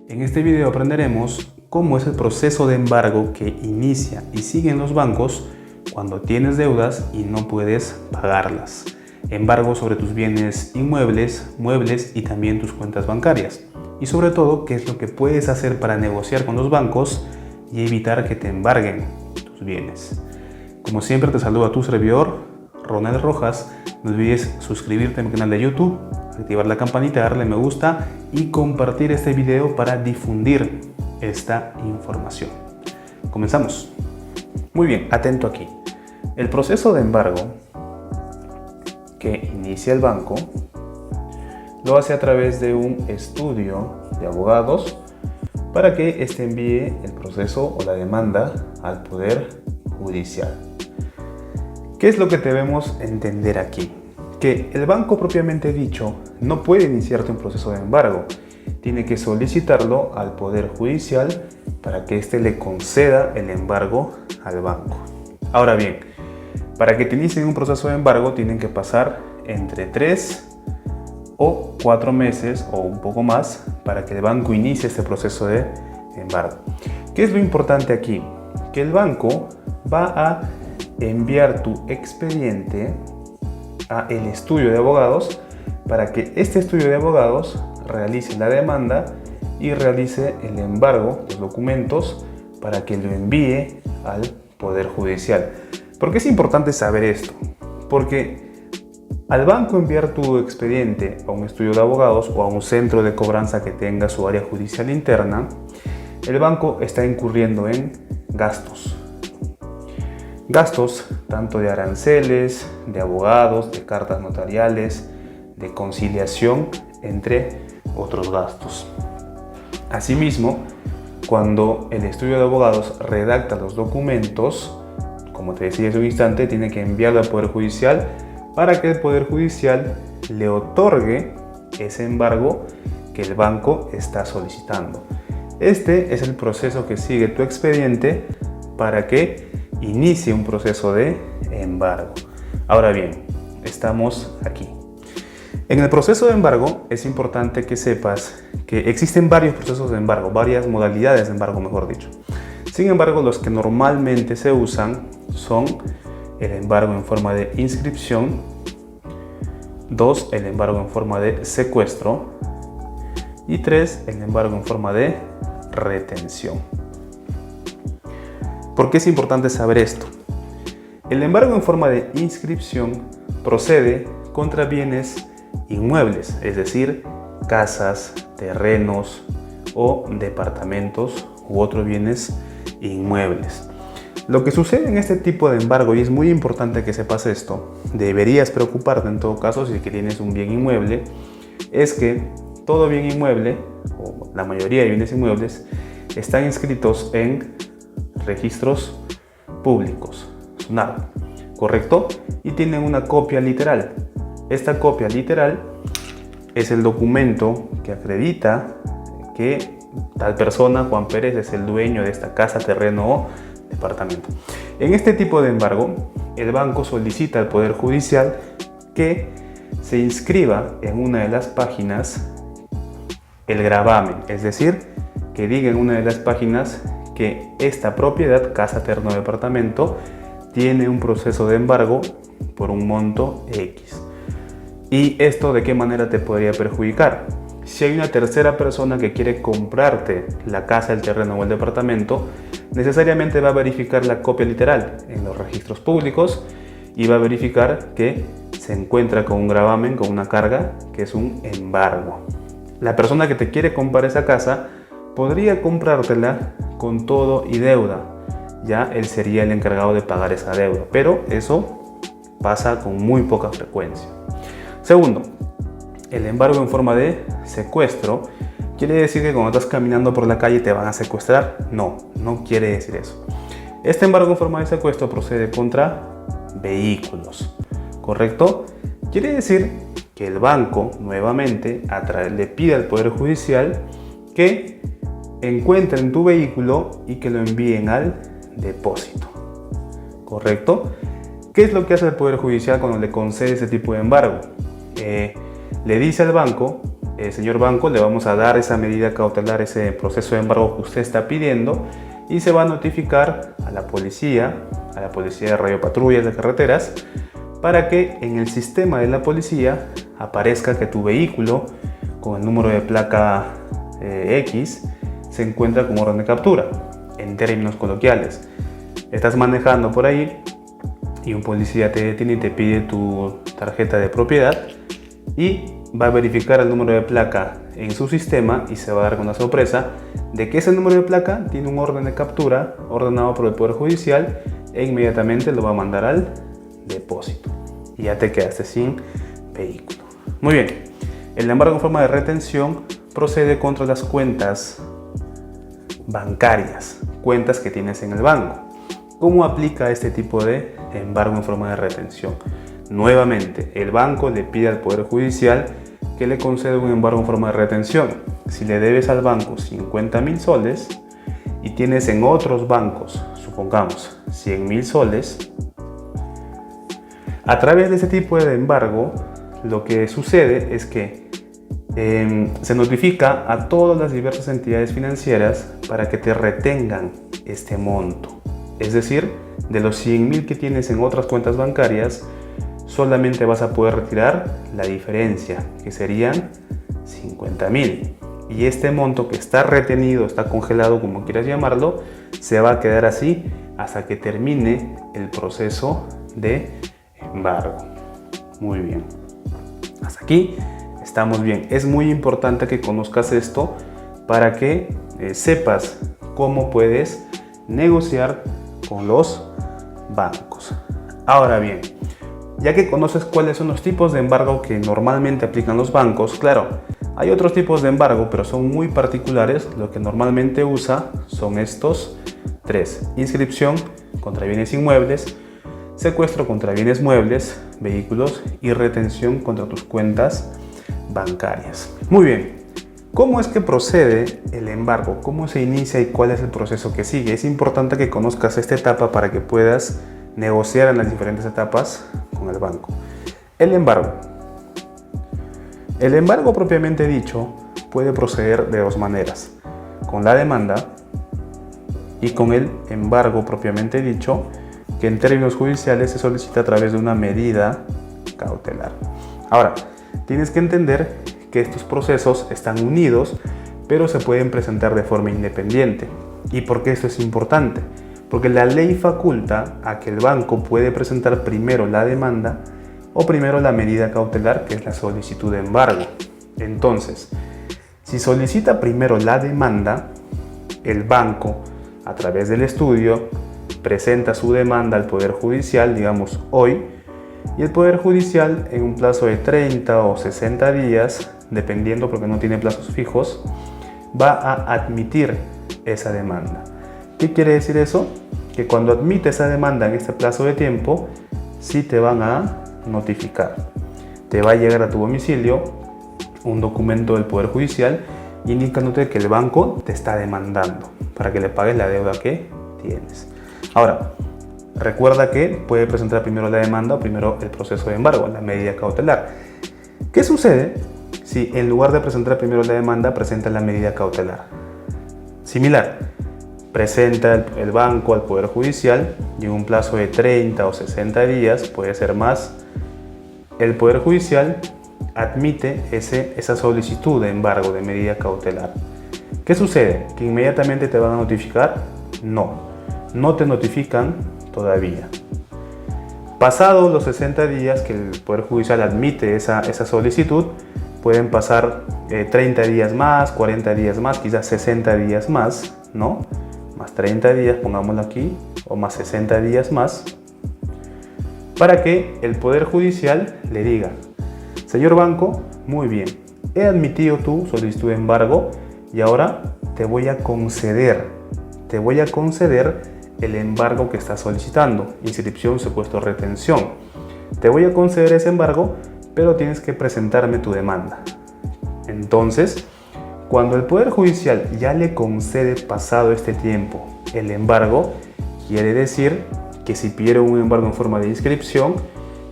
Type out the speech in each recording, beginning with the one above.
En este video aprenderemos cómo es el proceso de embargo que inicia y siguen los bancos cuando tienes deudas y no puedes pagarlas. Embargo sobre tus bienes inmuebles, muebles y también tus cuentas bancarias. Y sobre todo, qué es lo que puedes hacer para negociar con los bancos y evitar que te embarguen tus bienes. Como siempre te saluda tu servidor, Ronald Rojas. No olvides suscribirte a mi canal de YouTube, activar la campanita, darle me gusta y compartir este video para difundir esta información. Comenzamos. Muy bien, atento aquí. El proceso de embargo que inicia el banco lo hace a través de un estudio de abogados para que éste envíe el proceso o la demanda al Poder Judicial. ¿Qué es lo que debemos entender aquí? Que el banco propiamente dicho no puede iniciarte un proceso de embargo. Tiene que solicitarlo al Poder Judicial para que éste le conceda el embargo al banco. Ahora bien, para que te inicien un proceso de embargo tienen que pasar entre 3 o 4 meses o un poco más para que el banco inicie este proceso de embargo. ¿Qué es lo importante aquí? Que el banco va a enviar tu expediente a el estudio de abogados para que este estudio de abogados realice la demanda y realice el embargo de documentos para que lo envíe al Poder Judicial. ¿Por qué es importante saber esto? Porque al banco enviar tu expediente a un estudio de abogados o a un centro de cobranza que tenga su área judicial interna, el banco está incurriendo en gastos. Gastos tanto de aranceles, de abogados, de cartas notariales, de conciliación, entre otros gastos. Asimismo, cuando el estudio de abogados redacta los documentos, como te decía hace un instante, tiene que enviarlo al Poder Judicial para que el Poder Judicial le otorgue ese embargo que el banco está solicitando. Este es el proceso que sigue tu expediente para que inicie un proceso de embargo. Ahora bien, estamos aquí. En el proceso de embargo es importante que sepas que existen varios procesos de embargo, varias modalidades de embargo, mejor dicho. Sin embargo, los que normalmente se usan son el embargo en forma de inscripción, 2, el embargo en forma de secuestro y 3, el embargo en forma de retención. ¿Por qué es importante saber esto? El embargo en forma de inscripción procede contra bienes inmuebles, es decir, casas, terrenos o departamentos u otros bienes inmuebles. Lo que sucede en este tipo de embargo, y es muy importante que sepas esto, deberías preocuparte en todo caso si es que tienes un bien inmueble, es que todo bien inmueble, o la mayoría de bienes inmuebles, están inscritos en registros públicos, SUNAT, ¿correcto? Y tienen una copia literal. Esta copia literal es el documento que acredita que tal persona, Juan Pérez, es el dueño de esta casa, terreno o departamento. En este tipo de embargo, el banco solicita al Poder Judicial que se inscriba en una de las páginas el gravamen, es decir, que diga en una de las páginas que esta propiedad, casa, terreno o departamento, tiene un proceso de embargo por un monto X. ¿Y esto de qué manera te podría perjudicar? Si hay una tercera persona que quiere comprarte la casa, el terreno o el departamento, necesariamente va a verificar la copia literal en los registros públicos y va a verificar que se encuentra con un gravamen, con una carga, que es un embargo. La persona que te quiere comprar esa casa podría comprártela con todo y deuda. Ya él sería el encargado de pagar esa deuda, pero eso pasa con muy poca frecuencia. Segundo, el embargo en forma de secuestro quiere decir que cuando estás caminando por la calle te van a secuestrar. No, no quiere decir eso. Este embargo en forma de secuestro procede contra vehículos, ¿correcto? Quiere decir que el banco nuevamente le pide al Poder Judicial que encuentren tu vehículo y que lo envíen al depósito, ¿correcto? ¿Qué es lo que hace el Poder Judicial cuando le concede ese tipo de embargo? Le dice al banco señor banco, le vamos a dar esa medida cautelar, ese proceso de embargo que usted está pidiendo, y se va a notificar a la policía de radiopatrullas de carreteras, para que en el sistema de la policía aparezca que tu vehículo con el número de placa X se encuentra con orden de captura. En términos coloquiales, estás manejando por ahí y un policía te detiene y te pide tu tarjeta de propiedad, y va a verificar el número de placa en su sistema y se va a dar con la sorpresa de que ese número de placa tiene un orden de captura ordenado por el Poder Judicial, e inmediatamente lo va a mandar al depósito y ya te quedaste sin vehículo. Muy bien, el embargo en forma de retención procede contra las cuentas bancarias, cuentas que tienes en el banco. ¿Cómo aplica este tipo de embargo en forma de retención? Nuevamente, el banco le pide al Poder Judicial que le conceda un embargo en forma de retención. Si le debes al banco 50.000 soles y tienes en otros bancos, supongamos, 100.000 soles, a través de este tipo de embargo, lo que sucede es que se notifica a todas las diversas entidades financieras para que te retengan este monto. Es decir, de los 100.000 que tienes en otras cuentas bancarias, solamente vas a poder retirar la diferencia, que serían 50.000. Y este monto que está retenido, está congelado, como quieras llamarlo, se va a quedar así hasta que termine el proceso de embargo. Muy bien. Hasta aquí estamos bien. Es muy importante que conozcas esto para que sepas cómo puedes negociar con los bancos. Ahora bien, ya que conoces cuáles son los tipos de embargo que normalmente aplican los bancos, claro, hay otros tipos de embargo, pero son muy particulares. Lo que normalmente usa son estos tres: inscripción contra bienes inmuebles, secuestro contra bienes muebles, vehículos, y retención contra tus cuentas bancarias. Muy bien, ¿cómo es que procede el embargo? ¿Cómo se inicia y cuál es el proceso que sigue? Es importante que conozcas esta etapa para que puedas negociar en las diferentes etapas con el banco. El embargo. El embargo propiamente dicho puede proceder de dos maneras: con la demanda y con el embargo propiamente dicho, que en términos judiciales se solicita a través de una medida cautelar. Ahora, tienes que entender que estos procesos están unidos, pero se pueden presentar de forma independiente. ¿Y por qué esto es importante? Porque la ley faculta a que el banco puede presentar primero la demanda o primero la medida cautelar, que es la solicitud de embargo. Entonces, si solicita primero la demanda, el banco, a través del estudio, presenta su demanda al Poder Judicial, digamos hoy, y el Poder Judicial, en un plazo de 30 o 60 días, dependiendo porque no tiene plazos fijos, va a admitir esa demanda. ¿Qué quiere decir eso? Que cuando admite esa demanda en este plazo de tiempo, sí te van a notificar. Te va a llegar a tu domicilio un documento del Poder Judicial indicándote que el banco te está demandando para que le pagues la deuda que tienes. Ahora, recuerda que puede presentar primero la demanda o primero el proceso de embargo, la medida cautelar. ¿Qué sucede si en lugar de presentar primero la demanda, presenta la medida cautelar? Similar, presenta el banco al Poder Judicial y en un plazo de 30 o 60 días, puede ser más, el Poder Judicial admite esa solicitud de embargo, de medida cautelar. ¿Qué sucede? ¿Que inmediatamente te van a notificar? No te notifican todavía. Pasados los 60 días que el Poder Judicial admite esa solicitud, pueden pasar 30 días más, 40 días más, quizás 60 días más, ¿no? Más 30 días, pongámoslo aquí, o más 60 días más, para que el Poder Judicial le diga: señor banco, muy bien, he admitido tu solicitud de embargo y ahora te voy a conceder el embargo que estás solicitando, inscripción, secuestro, retención. Te voy a conceder ese embargo, pero tienes que presentarme tu demanda. Entonces, cuando el Poder Judicial ya le concede, pasado este tiempo, el embargo, quiere decir que si pide un embargo en forma de inscripción,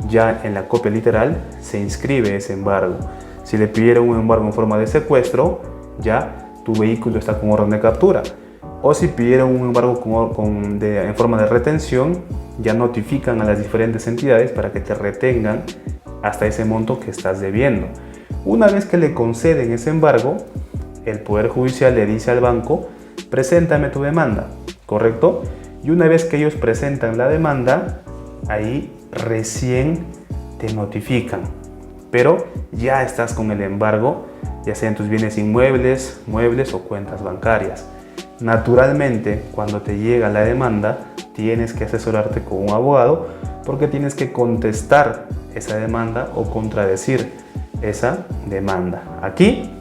ya en la copia literal se inscribe ese embargo. Si le pidieron un embargo en forma de secuestro, ya tu vehículo está con orden de captura. O si pidieron un embargo en forma de retención, ya notifican a las diferentes entidades para que te retengan hasta ese monto que estás debiendo. Una vez que le conceden ese embargo, el Poder Judicial le dice al banco: preséntame tu demanda, ¿correcto? Y una vez que ellos presentan la demanda, ahí recién te notifican. Pero ya estás con el embargo, ya sea en tus bienes inmuebles, muebles o cuentas bancarias. Naturalmente, cuando te llega la demanda, tienes que asesorarte con un abogado porque tienes que contestar esa demanda o contradecir esa demanda. Aquí,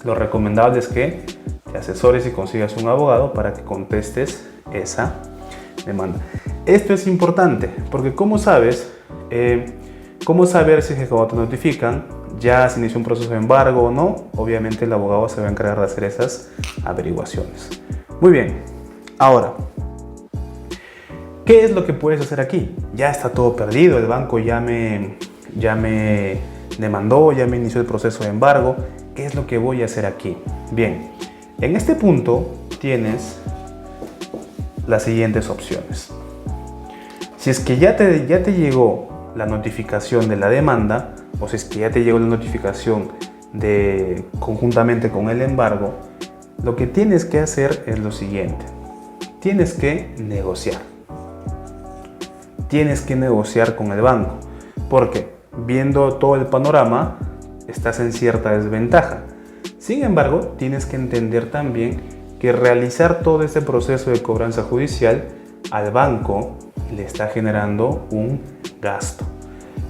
lo recomendable es que te asesores y consigas un abogado para que contestes esa demanda. Esto es importante porque ¿cómo sabes? ¿Cómo saber si es que cuando te notifican ya se inició un proceso de embargo o no? Obviamente el abogado se va a encargar de hacer esas averiguaciones. Muy bien, ahora, ¿qué es lo que puedes hacer aquí? Ya está todo perdido, el banco ya me demandó, ya me inició el proceso de embargo. ¿Qué es lo que voy a hacer aquí? Bien, en este punto tienes las siguientes opciones. Si es que ya te llegó la notificación de la demanda, o si es que ya te llegó la notificación conjuntamente con el embargo, lo que tienes que hacer es lo siguiente. Tienes que negociar. Tienes que negociar con el banco, porque viendo todo el panorama, estás en cierta desventaja. Sin embargo, tienes que entender también que realizar todo este proceso de cobranza judicial al banco le está generando un gasto.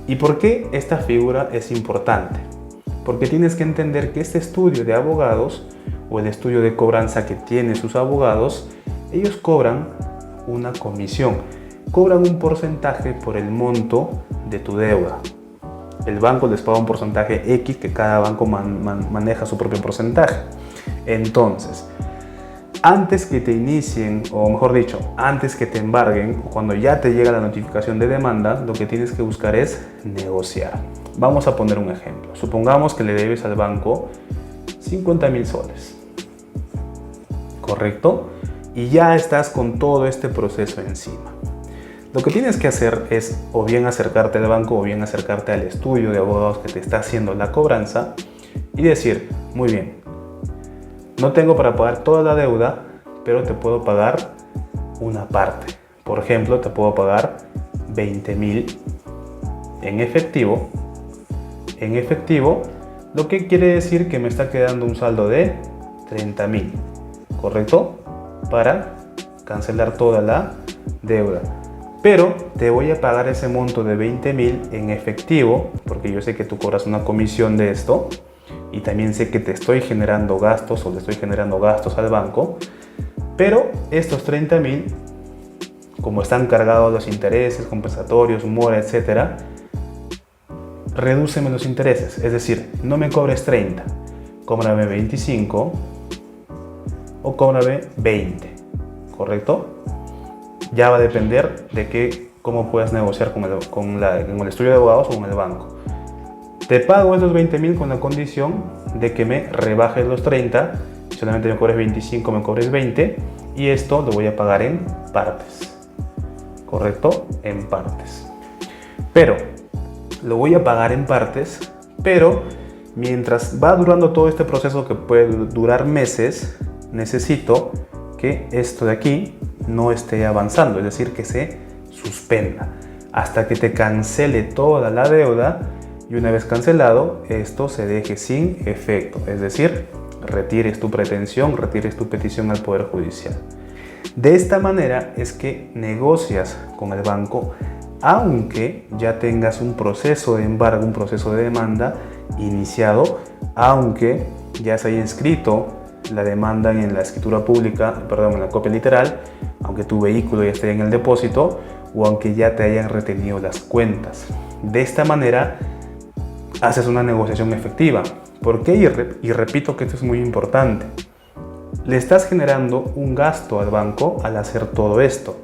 ¿Y por qué esta figura es importante? Porque tienes que entender que este estudio de abogados o el estudio de cobranza que tienen sus abogados, ellos cobran una comisión, cobran un porcentaje por el monto de tu deuda. El banco les paga un porcentaje X, que cada banco maneja su propio porcentaje. Entonces, antes que te inicien, o mejor dicho, antes que te embarguen, o cuando ya te llega la notificación de demanda, lo que tienes que buscar es negociar. Vamos a poner un ejemplo. Supongamos que le debes al banco 50,000 soles. ¿Correcto? Y ya estás con todo este proceso encima. Lo que tienes que hacer es o bien acercarte al banco o bien acercarte al estudio de abogados que te está haciendo la cobranza y decir: muy bien, no tengo para pagar toda la deuda, pero te puedo pagar una parte. Por ejemplo, te puedo pagar 20,000 en efectivo. En efectivo, lo que quiere decir que me está quedando un saldo de 30,000, ¿correcto? Para cancelar toda la deuda. Pero te voy a pagar ese monto de 20,000 en efectivo, porque yo sé que tú cobras una comisión de esto. Y también sé que te estoy generando gastos o le estoy generando gastos al banco, pero estos 30,000, como están cargados los intereses, compensatorios, mora, etc., redúceme los intereses. Es decir, no me cobres 30, cóbrame 25 o cóbrame 20, ¿correcto? Ya va a depender de cómo puedas negociar con el estudio de abogados o con el banco. Te pago esos 20,000 con la condición de que me rebajes los 30, solamente me cobres 25, me cobres 20, y esto lo voy a pagar en partes, ¿correcto? En partes. Pero lo voy a pagar en partes, pero mientras va durando todo este proceso que puede durar meses, necesito que esto de aquí no esté avanzando, es decir, que se suspenda hasta que te cancele toda la deuda. Y una vez cancelado, esto se deje sin efecto, es decir, retires tu pretensión, retires tu petición al Poder Judicial. De esta manera es que negocias con el banco, aunque ya tengas un proceso de embargo, un proceso de demanda iniciado, aunque ya se haya inscrito la demanda en la escritura pública, en la copia literal, aunque tu vehículo ya esté en el depósito o aunque ya te hayan retenido las cuentas. De esta manera haces una negociación efectiva. ¿Por qué? Y repito que esto es muy importante. Le estás generando un gasto al banco al hacer todo esto.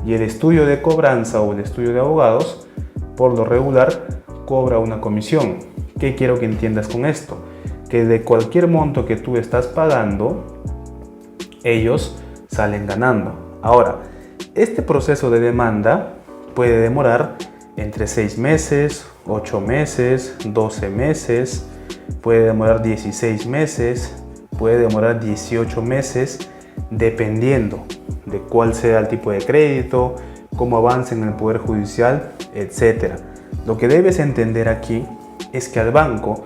Y el estudio de cobranza o el estudio de abogados, por lo regular, cobra una comisión. ¿Qué quiero que entiendas con esto? Que de cualquier monto que tú estás pagando, ellos salen ganando. Ahora, este proceso de demanda puede demorar entre 6 meses, 8 meses, 12 meses, puede demorar 16 meses, puede demorar 18 meses, dependiendo de cuál sea el tipo de crédito, cómo avance en el Poder Judicial, etc. Lo que debes entender aquí es que al banco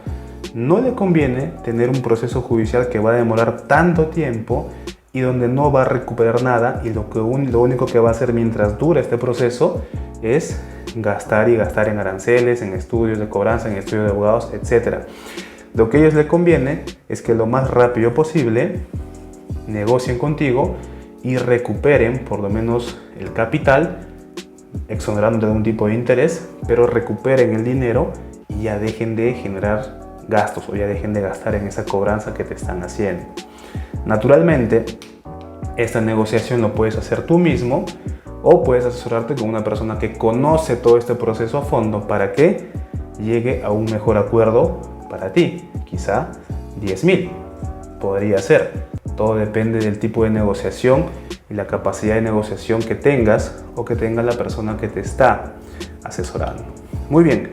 no le conviene tener un proceso judicial que va a demorar tanto tiempo y donde no va a recuperar nada, y lo único que va a hacer mientras dura este proceso es gastar y gastar en aranceles, en estudios de cobranza, en estudios de abogados, etc. Lo que a ellos les conviene es que lo más rápido posible negocien contigo y recuperen por lo menos el capital, exonerando de algún tipo de interés, pero recuperen el dinero y ya dejen de generar gastos o ya dejen de gastar en esa cobranza que te están haciendo. Naturalmente, esta negociación lo puedes hacer tú mismo o puedes asesorarte con una persona que conoce todo este proceso a fondo para que llegue a un mejor acuerdo para ti. Quizá 10,000 podría ser. Todo depende del tipo de negociación y la capacidad de negociación que tengas o que tenga la persona que te está asesorando. Muy bien,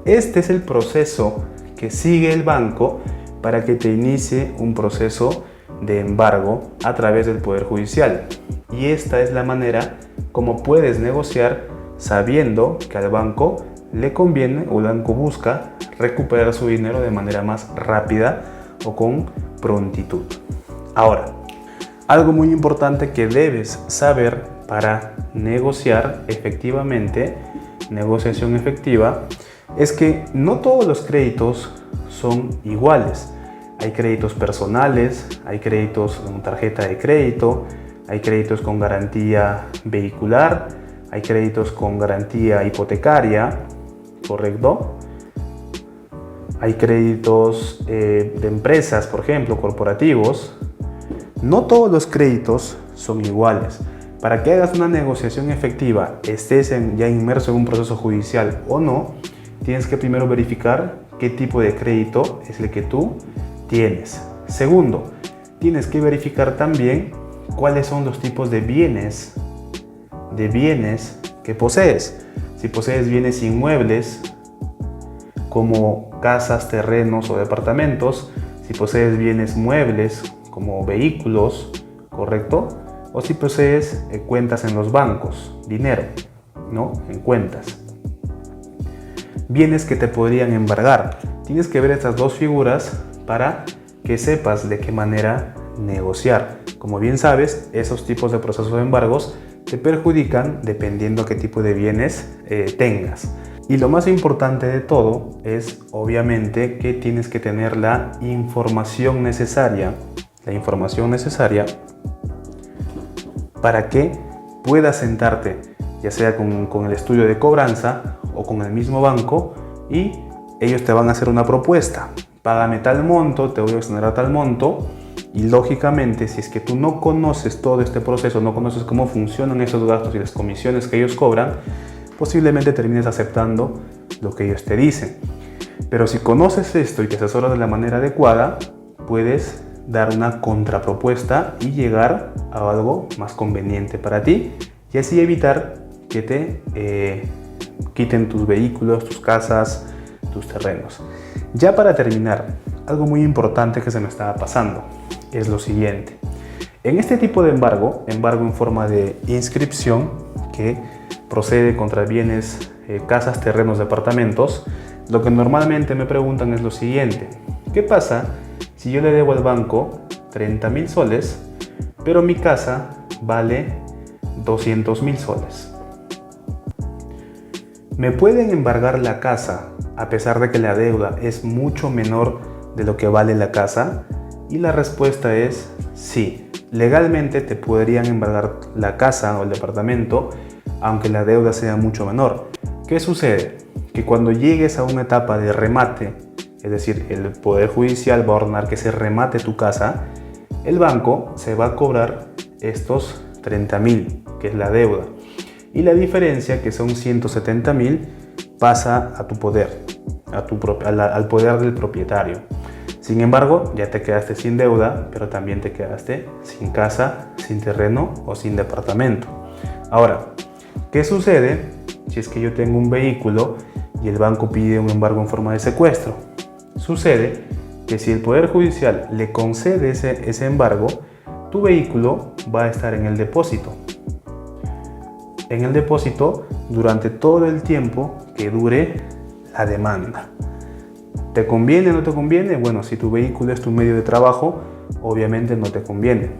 este es el proceso que sigue el banco para que te inicie un proceso de embargo a través del Poder Judicial. Y esta es la manera como puedes negociar sabiendo que al banco le conviene o el banco busca recuperar su dinero de manera más rápida o con prontitud. Ahora, algo muy importante que debes saber para negociar efectivamente, negociación efectiva, es que no todos los créditos son iguales. Hay créditos personales, hay créditos con tarjeta de crédito, hay créditos con garantía vehicular, hay créditos con garantía hipotecaria, ¿correcto? Hay créditos de empresas, por ejemplo, corporativos. No todos los créditos son iguales. Para que hagas una negociación efectiva, estés ya inmerso en un proceso judicial o no, tienes que primero verificar qué tipo de crédito es el que tú tienes. Segundo, tienes que verificar también cuáles son los tipos de bienes que posees. Si posees bienes inmuebles como casas, terrenos o departamentos, si posees bienes muebles como vehículos, ¿correcto? O si posees cuentas en los bancos, dinero, ¿no? En cuentas. Bienes que te podrían embargar. Tienes que ver estas dos figuras para que sepas de qué manera negociar. Como bien sabes, esos tipos de procesos de embargos te perjudican dependiendo qué tipo de bienes tengas. Y lo más importante de todo es obviamente que tienes que tener la información necesaria para que puedas sentarte, ya sea con el estudio de cobranza o con el mismo banco, y ellos te van a hacer una propuesta. Págame tal monto, te voy a exonerar tal monto. Y lógicamente, si es que tú no conoces todo este proceso, no conoces cómo funcionan esos gastos y las comisiones que ellos cobran, posiblemente termines aceptando lo que ellos te dicen. Pero si conoces esto y te asesoras de la manera adecuada, puedes dar una contrapropuesta y llegar a algo más conveniente para ti, y así evitar que te quiten tus vehículos, tus casas, tus terrenos. Ya para terminar, algo muy importante que se me estaba pasando es lo siguiente. En este tipo de embargo en forma de inscripción que procede contra bienes, casas, terrenos, departamentos, lo que normalmente me preguntan es lo siguiente: ¿qué pasa si yo le debo al banco 30,000 soles, pero mi casa vale 200,000 soles? ¿Me pueden embargar la casa a pesar de que la deuda es mucho menor de lo que vale la casa? Y la respuesta es sí. Legalmente te podrían embargar la casa o el departamento aunque la deuda sea mucho menor. ¿Qué sucede? Que cuando llegues a una etapa de remate, es decir, el Poder Judicial va a ordenar que se remate tu casa, el banco se va a cobrar estos 30,000, que es la deuda. Y la diferencia, que son 170,000, pasa a tu poder. al poder del propietario. Sin embargo, ya te quedaste sin deuda, pero también te quedaste sin casa, sin terreno o sin departamento. Ahora, ¿qué sucede si es que yo tengo un vehículo y el banco pide un embargo en forma de secuestro? Sucede que si el Poder Judicial le concede ese embargo, tu vehículo va a estar en el depósito. En el depósito durante todo el tiempo que dure la demanda. ¿Te conviene o no te conviene? Bueno, si tu vehículo es tu medio de trabajo, obviamente no te conviene.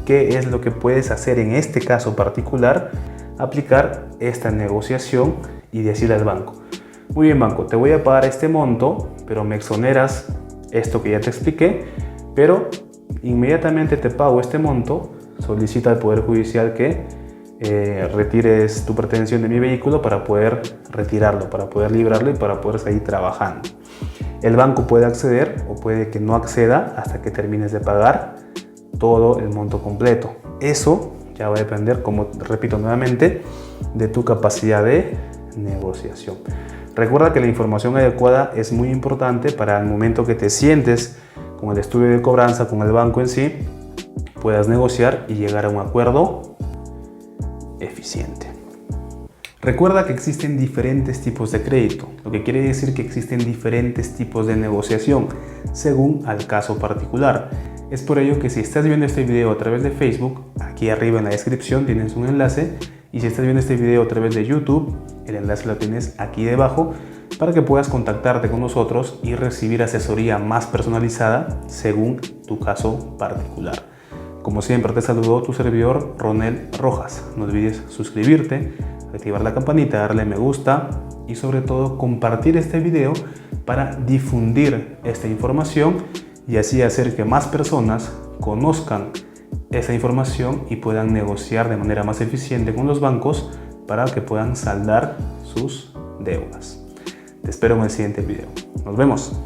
¿Qué es lo que puedes hacer en este caso particular? Aplicar esta negociación y decirle al banco: muy bien, banco, te voy a pagar este monto, pero me exoneras esto que ya te expliqué, pero inmediatamente te pago este monto, solicita al Poder Judicial que retires tu pretensión de mi vehículo para poder retirarlo, para poder librarlo y para poder seguir trabajando. El banco puede acceder o puede que no acceda hasta que termines de pagar todo el monto completo. Eso ya va a depender, como repito nuevamente, de tu capacidad de negociación. Recuerda que la información adecuada es muy importante para el momento que te sientes con el estudio de cobranza, con el banco en sí, puedas negociar y llegar a un acuerdo eficiente. Recuerda que existen diferentes tipos de crédito, lo que quiere decir que existen diferentes tipos de negociación según al caso particular. Es por ello que si estás viendo este video a través de Facebook, aquí arriba en la descripción tienes un enlace, y si estás viendo este video a través de YouTube, el enlace lo tienes aquí debajo para que puedas contactarte con nosotros y recibir asesoría más personalizada según tu caso particular. Como siempre te saludo tu servidor Ronel Rojas. No olvides suscribirte, activar la campanita, darle me gusta y sobre todo compartir este video para difundir esta información y así hacer que más personas conozcan esa información y puedan negociar de manera más eficiente con los bancos para que puedan saldar sus deudas. Te espero en el siguiente video. Nos vemos.